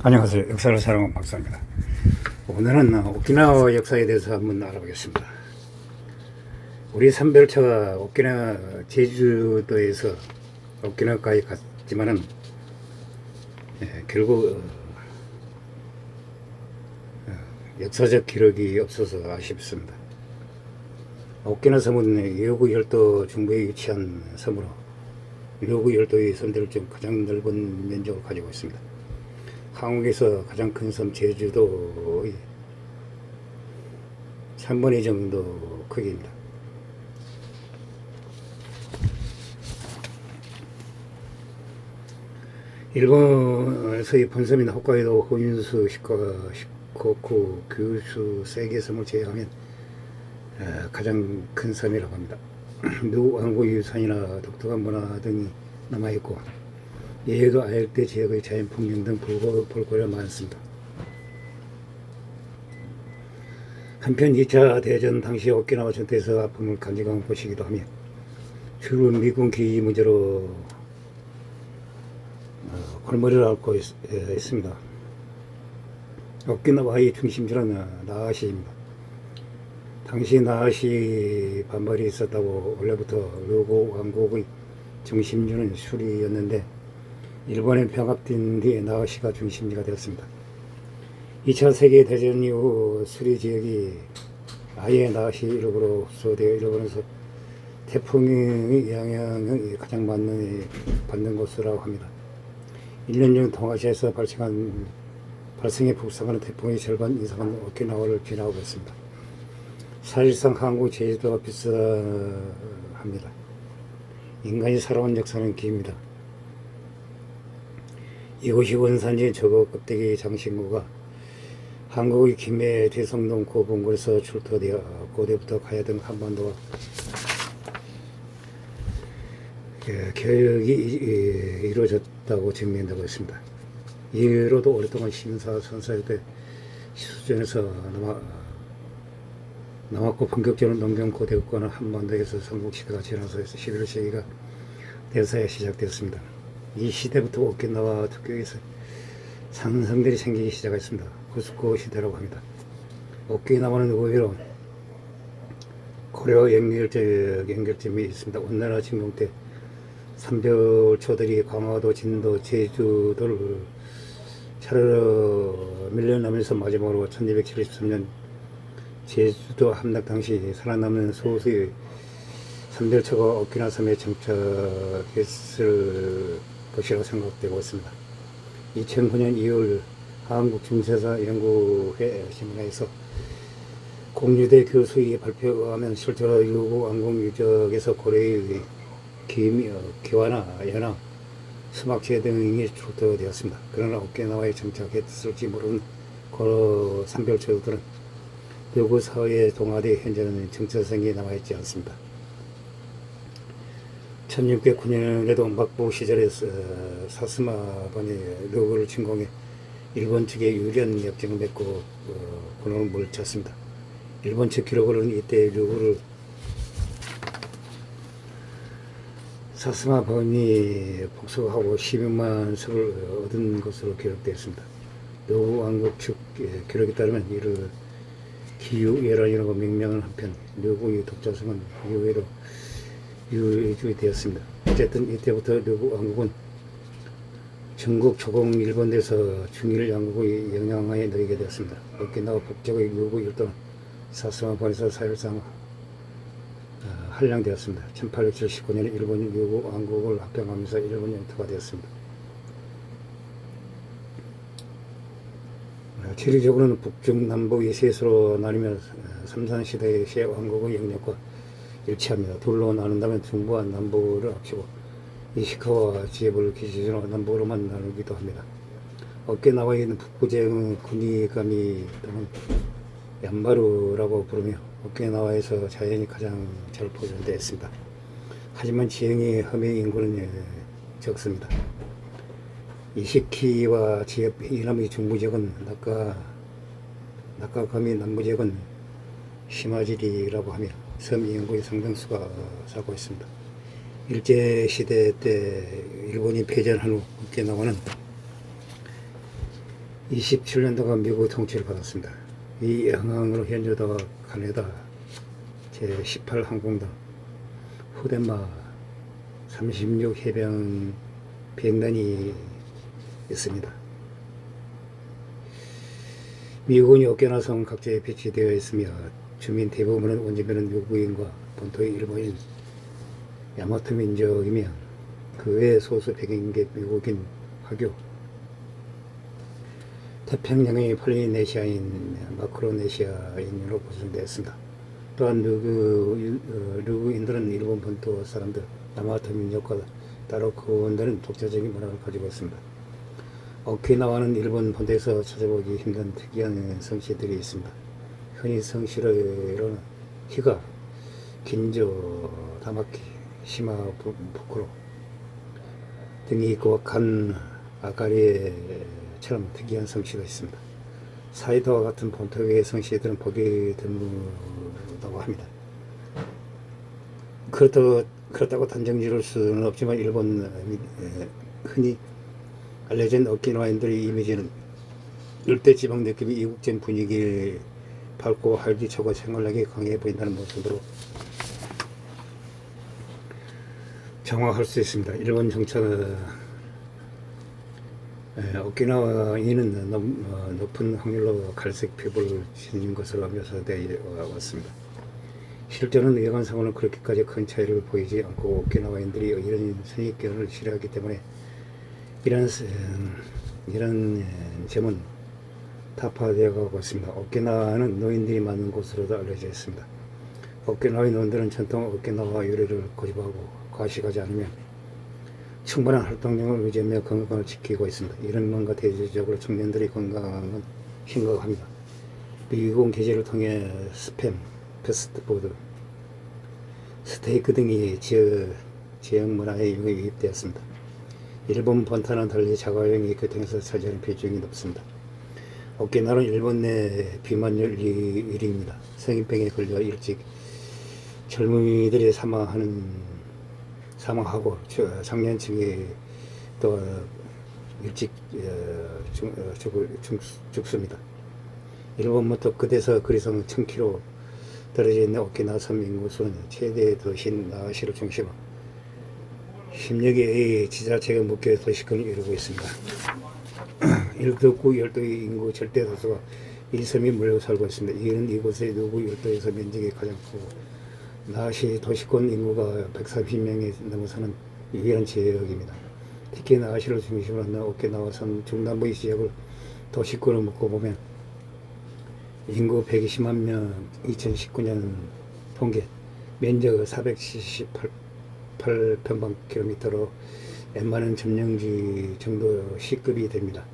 안녕하세요. 역사를 사랑하는 박사입니다. 오늘은 오키나와 역사에 대해서 한번 알아보겠습니다. 우리 삼별차가 오키나와 제주도에서 오키나와까지 갔지만은 결국 역사적 기록이 없어서 아쉽습니다. 오키나와 섬은 ryōgu 열도 중부에 위치한 섬으로 ryōgu 열도의 섬들 중 가장 넓은 면적을 가지고 있습니다. 한국에서 가장 큰 섬 제주도의 3분의 2 정도 크기입니다. 일본에서의 본섬인 홋카이도, 호윤수, 시코쿠, 규슈 세 개 섬을 제외하면 가장 큰 섬이라고 합니다. 미국 왕국 유산이나 독특한 문화 등이 남아있고 예해도 아열대 지역의 자연풍경 등 볼거리가 많습니다. 한편 2차 대전 당시 오키나와 전투에서 아픔을 간직한 곳이기도 하며 주로 미군 기지 문제로 골머리를 앓고 있습니다. 오키나와의 중심지는 나하시입니다. 당시 나하시 반발이 있었다고 원래부터 ryōgu 왕국의 중심지는 수리였는데 일본에 병합된 뒤에 나하시가 중심지가 되었습니다. 2차 세계대전 이후 수리 지역이 아예 나하시 일부로 흡수되어 일본에서 태풍의 영향을 가장 받는 곳이라고 합니다. 1년 중 동아시아에서 발생해 북상하는 태풍의 절반 이상은 오키나와를 지나고 있습니다. 사실상 한국 제주도와 비슷합니다. 인간이 살아온 역사는 깁니다. 이곳이 원산지 저거 껍데기 장신구가 한국의 김해, 대성동, 고봉골에서 출토되어 고대부터 가야 등 한반도와 교역이 이루어졌다고 증명되고 있습니다. 이후로도 오랫동안 신사, 선사였대 수준에서 남았고 본격적으로 농경 고대국가는 한반도에서 삼국시대가 지나서 11세기가 되어서야 시작되었습니다. 이 시대부터 오키나와 특유에서 산성들이 생기기 시작했습니다. 구스코 시대라고 합니다. 오키나와는 의외로 고려 연결점이 있습니다. 원나라 침공 때 삼별초들이 강화도, 진도, 제주도를 차례로 밀려나면서 마지막으로 1273년 제주도 함락 당시 살아남은 소수의 삼별초가 오키나와 섬에 정착했을 것이라고 생각되고 있습니다. 2009년 2월 한국중세사연구회 신문에서 공유대 교수의 발표에 의하면 실제로 ryōgu 왕국 유적에서 고려의 기와나 연화, 수막체 등이 출토되었습니다. 그러나 오키나와에 정착했을지 모르는 고려 삼별초들은 ryōgu 사회에 동화돼 현재는 정체성이 남아있지 않습니다. 1609년에도 막부 시절에 사스마반이 ryōgu를 침공해 일본 측에 유리한 역정을 맺고 군원을 물리쳤습니다. 일본 측 기록으로는 이때 ryōgu를 사스마반이 복수하고 12만 석을 얻은 것으로 기록되었습니다. ryōgu 왕국 측 기록에 따르면 이를 기유예란이라고 명명한 한편 ryōgu의 독자성은 이후에도 유지되었습니다. 어쨌든 이때부터 ryōgu 왕국은 전국 조공 일본에서 중일 양국의 영향하에 놓이게 되었습니다. 오키나와 북쪽의 ryōgu 열도는 사스마반에서 사실상 한량되었습니다. 1879년에 일본이 ryōgu 왕국을 합병하면서 일본 영토가 되었습니다. 지리적으로는 북중 남북이 셋으로 나뉘며 삼산시대의 세 왕국의 영역과 일치합니다. 둘로 나눈다면 중부와 남부를 합치고 이시카와 지에부를 기준으로 남부로만 나누기도 합니다. 오키나와에 있는 북부지역은 구니가미 또는 얀마루라고 부르며 오키나와에서 자연이 가장 잘 보존되어 있습니다. 하지만 지형의 험해 인구는 적습니다. 이시키와 지역 이남의 중부지역은 나카가미 남부지역은 시마지리라고 하며 섬 인구의 상당수가 살고 있습니다. 일제시대 때 일본이 패전한 후 오키나와는 27년도간 미국 통치를 받았습니다. 이 영향으로 현재도 가나다 제18 항공단 후덴마 36 해병 비행단이 있습니다. 미군이 오키나와성 각지에 배치되어 있으며 주민 대부분은 원주민은 외국인과 본토의 일본인 야마토 민족이며 그 외 소수 백인계 미국인 화교 태평양의 폴리네시아인 마크로네시아인으로 구성되었습니다. 또한 누구인들은 일본 본토 사람들 야마토 민족과 따로 그원들은 독자적인 문화를 가지고 있습니다. 오키나와는 일본 본토에서 찾아보기 힘든 특이한 성씨들이 있습니다. 흔히 성씨로는 히가, 긴조, 다마키, 시마, 부쿠로 등이 있고 간, 아가리처럼 특이한 성씨가 있습니다. 사이다와 같은 본토의 성씨들은 보기 드물다고 합니다. 그렇다고 단정 지을 수는 없지만 일본 흔히 알려진 오키나와인들의 이미지는 일대지방 느낌이 이국적인 분위기를 밝고 활기차고 생활력이 강해 보인다는 모습으로 정화할 수 있습니다. 일본 정차 오키나와인은 높은 확률로 갈색 피부를 지닌 것으로 묘사되어 왔습니다. 실제로는 외관상으로는 그렇게까지 큰 차이를 보이지 않고 오키나와인들이 이런 선입견을 싫어하기 때문에 이런 점은 타파되어 가고 있습니다. 오키나와는 노인들이 많은 곳으로도 알려져 있습니다. 오키나와의 노인들은 전통 오키나와 요리를 고집하고 과식하지 않으면 충분한 활동량을 유지하며 건강을 지키고 있습니다. 이런 면과 대체적으로 청년들의 건강은 심각합니다. 미국 계제를 통해 스팸, 패스트푸드, 스테이크 등이 지역 문화에 유입되었습니다. 일본 본토와는 달리 자가용이 교통에서 차지하는 비중이 높습니다. 오키나와는 일본 내 비만율 1위입니다. 성인병에 걸려 일찍 젊은이들이 사망하고 장년층이 또 일찍 죽습니다. 일본부터 끝에서 그리성 1000km 떨어져 있는 오키나와 섬 인구수는 최대 도시인 나하시를 중심으로 10여 개의 지자체가 묶여 도시권을 이루고 있습니다. 1도구 12의 인구 절대 다수가 이 섬에 몰려 살고 있습니다. 이는 이곳의 누구 12에서 면적이 가장 크고 나하시 도시권 인구가 130명이 넘어서는 유일한 지역입니다. 특히 나하시를 중심으로 하는 오키나와 섬 중남부의 지역을 도시권을 묶고 보면 인구 120만 명 2019년 통계 면적 478평방킬로미터로 웬만한 점령지 정도 C급이 됩니다.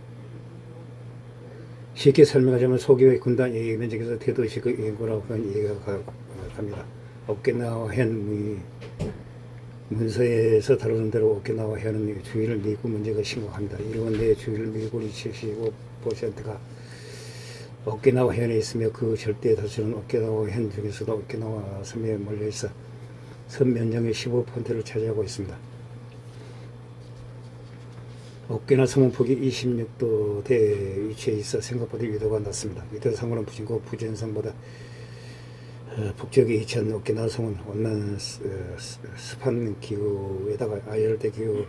쉽게 설명하자면 소규모의 군단 예의 면적에서 대도시급 인구라고 하면 이해가 갑니다. 오키나와 현 문서에서 다루는 대로 오키나와 현은 주위를 미국 문제가 심각합니다. 일본 내 주위를 미국이 75%가 오키나와 현에 있으며 그 절대 다수는 오키나와 현 중에서도 오키나와 섬에 몰려 있어 섬 면적의 15%를 차지하고 있습니다. 오키나와 섬은 북위 26도대 위치에 있어 생각보다 위도가 낮습니다. 위도상으로는 부진고 부진성보다 북쪽에 위치한 오키나와 섬은 온난 습한 기후에다가 아열대 기후,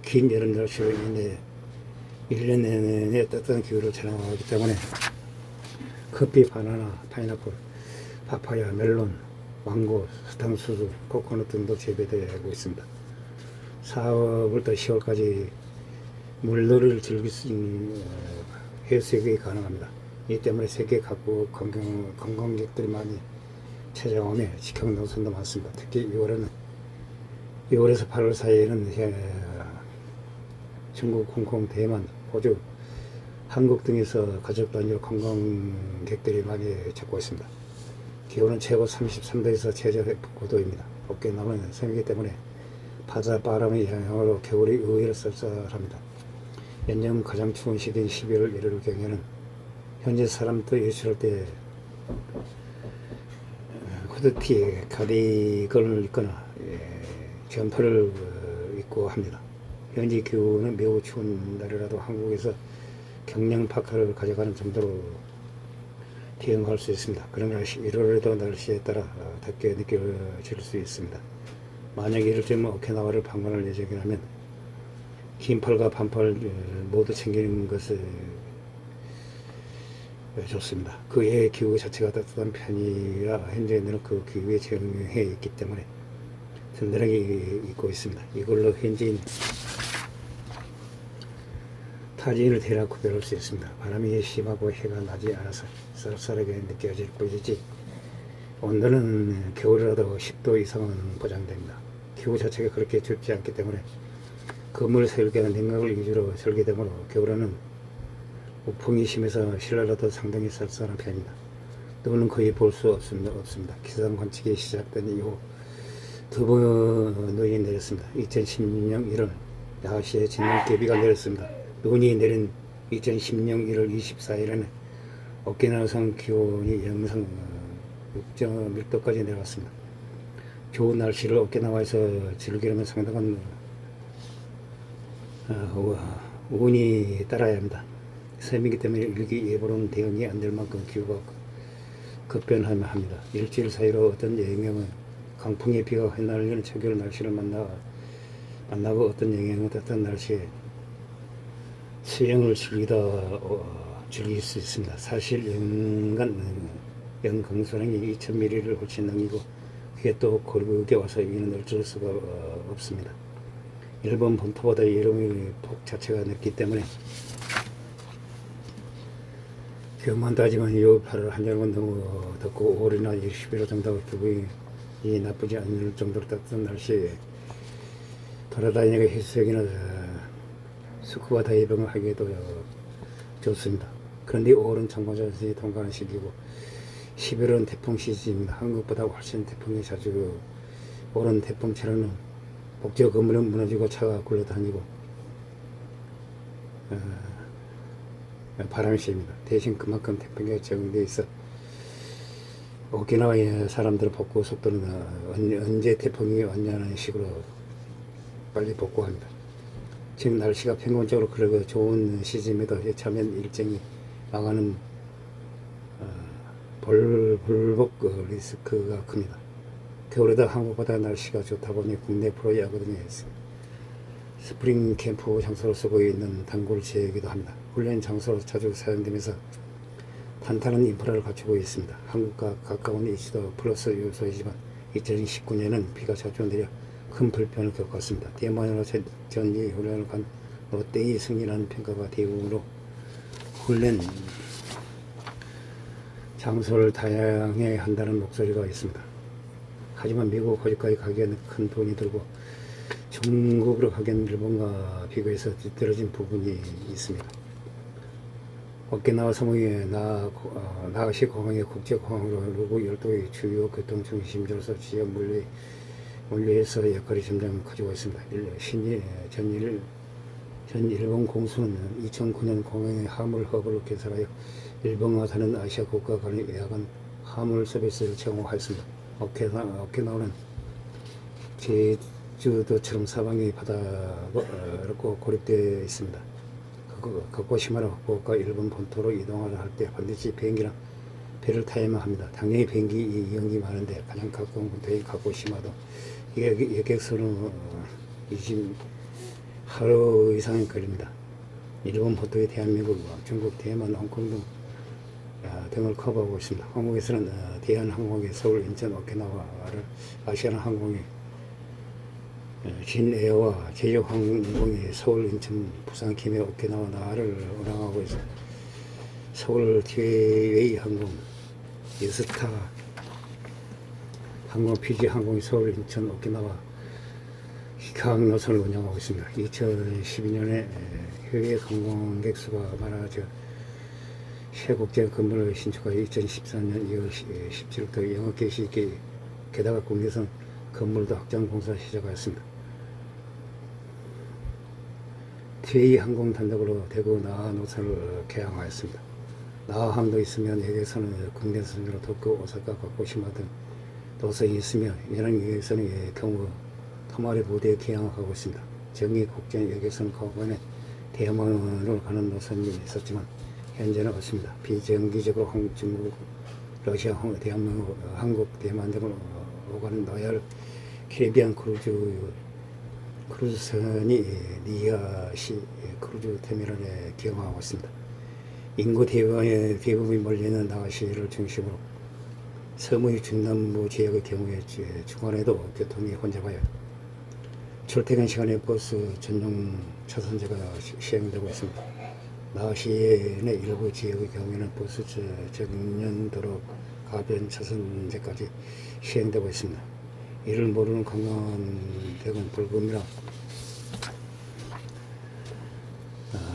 긴 여름 날씨로 인해 1년 내내 따뜻한 기후를 자랑하기 때문에 커피, 바나나, 파인애플, 파파야, 멜론, 망고, 사탕수수, 코코넛 등도 재배되고 있습니다. 4월부터 10월까지 물놀이를 즐길 수 있는 해수욕이 가능합니다. 이 때문에 세계 각국 관광객들이 많이 찾아오며 직행 농선도 많습니다. 특히 6월에서 8월 사이에는 중국, 홍콩, 대만, 호주, 한국 등에서 가족 단위로 관광객들이 많이 찾고 있습니다. 기온은 최고 33도에서 최저 9도입니다. 오키나와는 섬이기 때문에 바다바람의 영향으로 겨울이 의외로 쌀쌀합니다. 연년 가장 추운 시기인 12월 1일 경에는 현지 사람도 외출할 때 후드티, 가디건을 입거나 점퍼를 입고 합니다. 현지 기온은 매우 추운 날이라도 한국에서 경량 파카를 가져가는 정도로 대응할 수 있습니다. 그러나 1월에도 날씨에 따라 덥게 느껴질 수 있습니다. 만약 이를테면 오키나와를 방문할 예정이라면 긴 팔과 반팔 모두 챙기는 것이 좋습니다. 그의 기후 자체가 따뜻한 편이라 현재는 그 기후에 적응해 있기 때문에 든든하게 입고 있습니다. 이걸로 현지인 타지인을 대략 구별할 수 있습니다. 바람이 심하고 해가 나지 않아서 쌀쌀하게 느껴질 뿐이지 온도는 겨울이라도 10도 이상은 보장됩니다. 기후 자체가 그렇게 춥지 않기 때문에 건물 설계가 냉각을 위주로 설계되므로 겨울에는 우풍이 심해서 실내라도 상당히 쌀쌀한 편입니다. 눈은 거의 볼 수 없습니다. 기상 관측이 시작된 이후 두 번 눈이 내렸습니다. 2016년 1월 5시에 진눈깨비가 내렸습니다. 눈이 내린 2016년 1월 24일에는 오키나와성 기온이 영상 6.1도까지 내려왔습니다. 좋은 날씨를 오키나와에서 즐기려면 상당한 운이 따라야 합니다. 섬이기 때문에 일기예보로는 대응이 안 될 만큼 기후가 급변합니다. 일주일 사이로 어떤 영향은 강풍에 비가 흩날리는 초겨울 날씨를 만나고 어떤 영향은 따뜻한 날씨에 수영을 즐길 수 있습니다. 사실 영강수량이 2000ml를 훨씬 넘기고 그게 또 고르게 와서 이는 어쩔 수가 없습니다. 일본 본토보다 여름의 폭 자체가 넓기 때문에 기온만 따지면 6월 8월 한여름은 너무 덥고 5월이나 11월 정도 기분이 나쁘지 않을 정도로 따뜻한 날씨에 돌아다니고 해수욕이나 스쿠버 다이빙을 하기에도 좋습니다. 그런데 5월은 정관자선이 통과하는 시기고 11월은 태풍 시즌입니다. 한국보다 훨씬 태풍이 자주 오는 태풍처럼 목적 건물은 무너지고 차가 굴러다니고 바람이 셉니다. 대신 그만큼 태풍에 적응되어 있어 오키나와의 사람들의 복구 속도는 언제 태풍이 왔냐는 식으로 빨리 복구합니다. 지금 날씨가 평균적으로 그러고 좋은 시즌에도 여차하면 일정이 나가는 불복 리스크가 큽니다. 겨울에도 한국보다 날씨가 좋다 보니 국내 프로야구 등에 스프링 캠프 장소로 쓰고 있는 단골 지역이기도 합니다. 훈련 장소로 자주 사용되면서 탄탄한 인프라를 갖추고 있습니다. 한국과 가까운 위치도 플러스 요소이지만 2019년은 비가 자주 내려 큰 불편을 겪었습니다. 대만으로 전지 훈련을 간 롯데의 승리라는 평가가 대부분으로 훈련 장소를 다양해 한다는 목소리가 있습니다. 하지만 미국 호주까지 가기에는 큰 돈이 들고 중국으로 가기에는 일본과 비교해서 뒤떨어진 부분이 있습니다. 오키나와 섬의 나가시 공항의 국제공항으로 누구 12의 주요 교통중심지로서 지역 물리에서 역할이 점점 커지고 있습니다. 전 일본 공수는 2009년 공항의 화물 허브를 개설하여 일본과 다른 아시아 국가 간의 야간 화물 서비스를 제공하였습니다. 오키나와는 제주도처럼 사방이 바다로 고립되어 있습니다. 가고시마나 후쿠오카 일본 본토로 이동하려 할 때 반드시 비행기랑 배를 타야만 합니다. 당연히 비행기 이용이 많은데 가장 가까운 본토인 가고시마도 여객선은 하루 이상이 걸립니다. 일본 본토의 대한민국, 중국, 대만, 홍콩 등을 커버하고 있습니다. 한국에서는 대한항공의 서울, 인천, 오키나와를 아시아나항공의 진에어와 제주항공의 서울, 인천, 부산, 김해, 오키나와, 나를 운항하고 있습니다. 서울 티웨이 항공, 예스타 항공, 피지 항공이 서울, 인천, 오키나와 각 노선을 운영하고 있습니다. 2012년에 해외 관광객 수가 많아져 새 국제 건물을 신축하여 2014년 2월 17일부터 영업 개시 게다가 국내선 건물도 확장 공사 시작하였습니다. 티웨이 항공 단독으로 대구 나하 노선을 개항하였습니다. 나하항도 있으면 여객선은 국내선으로 도쿄, 오사카, 가고시마 등 노선이 있으며 연안 여객선의 경우 토마리 부대에 개항하고 있습니다. 정의 국제 여객선 가공에 대만으로 가는 노선이 있었지만 현재는 없습니다. 비정기적으로 중국, 러시아, 대한민국, 한국, 대만 등을 오가는 로얄 캐리비안 크루즈선이 니아시 크루즈 터미널에 기항하고 있습니다. 인구 대부분이 몰리는 나시를 중심으로 섬의 중남부 지역의 경우에 주간에도 교통이 혼잡하여 출퇴근 시간에 버스 전용 차선제가 시행되고 있습니다. 나시의 일부 지역의 경우에는 버스 정년도로 가변 차선제까지 시행되고 있습니다. 이를 모르는 관광객은 불금이라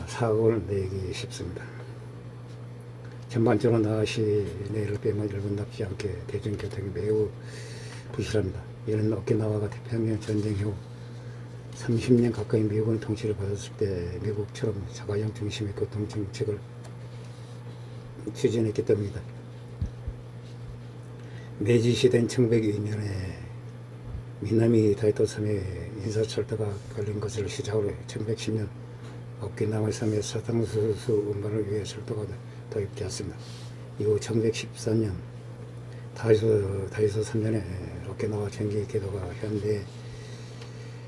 사고를 내기 쉽습니다. 전반적으로 나시 내를 빼면 일본 납지 않게 대중교통이 매우 부실합니다. 이는 오키나와가 태평양 전쟁 후 30년 가까이 미국은 통치를 받았을 때 미국처럼 자가용 중심의 교통 정책을 추진했기 때문입니다. 메이지 시대인 1902년에 미나미 다이토 섬에 인사철도가 걸린 것을 시작으로 1910년 오키나와 섬에 사탕수수 운반을 위해 철도가 도입되었습니다. 이후 1914년 다이소 3년에 오키나와 전기 궤도가 현대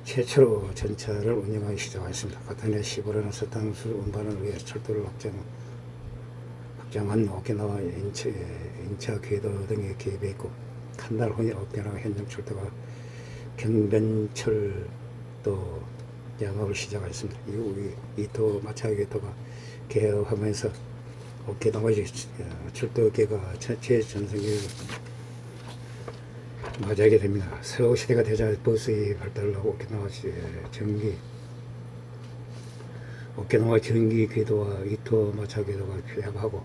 최초로 전차를 운영하기 시작했습니다. 같은 해 15년은 사탕수수 운반을 위해 철도를 확장한 오키나와 인차 궤도 등에 개입했고 한 달 후에 오키나와 현장 철도가 경변철도 양업을 시작했습니다. 이후 이토 마차기 궤도가 개업하면서 오키나와 철도계가 최전성기를 맞이하게 됩니다. 서구 시대가 되자 버스의 발달을 하고 오키나와 전기 궤도와 이토 마차 궤도가 개업하고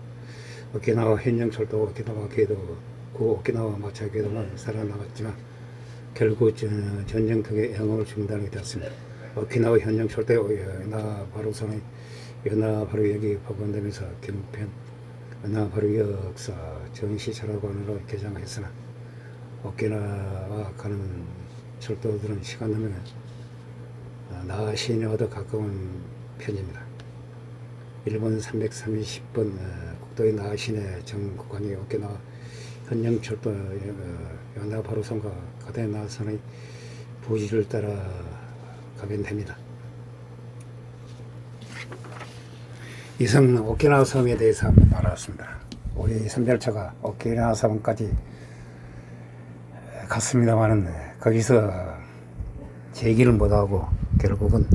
오키나와 현장 철도, 오키나와 궤도, 오키나와 마차 궤도는 살아남았지만 결국 전쟁 덕에 영업을 중단하게 되었습니다. 오키나와 현장 철도의 연하바루역이 복원되면서 경편 연하바루역 역사 전시철학관으로 개장했으나 오키나와 가는 철도들은 시간 나면 나시내와도 가까운 편입니다. 일본 330번 국도의 나시내 정 구간이 오키나와 현장 철도 연하바루선과 가데나선의 부지를 따라 가면 됩니다. 이상 오키나와 섬에 대해서 한번 알아봤습니다. 우리 선별차가 오키나와 섬까지 갔습니다만은 거기서 제기를 못하고 결국은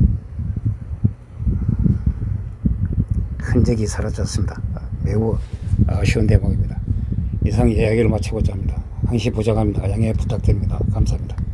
흔적이 사라졌습니다. 매우 아쉬운 대목입니다. 이상 이야기를 마치고자 합니다. 항시 보장합니다. 양해 부탁드립니다. 감사합니다.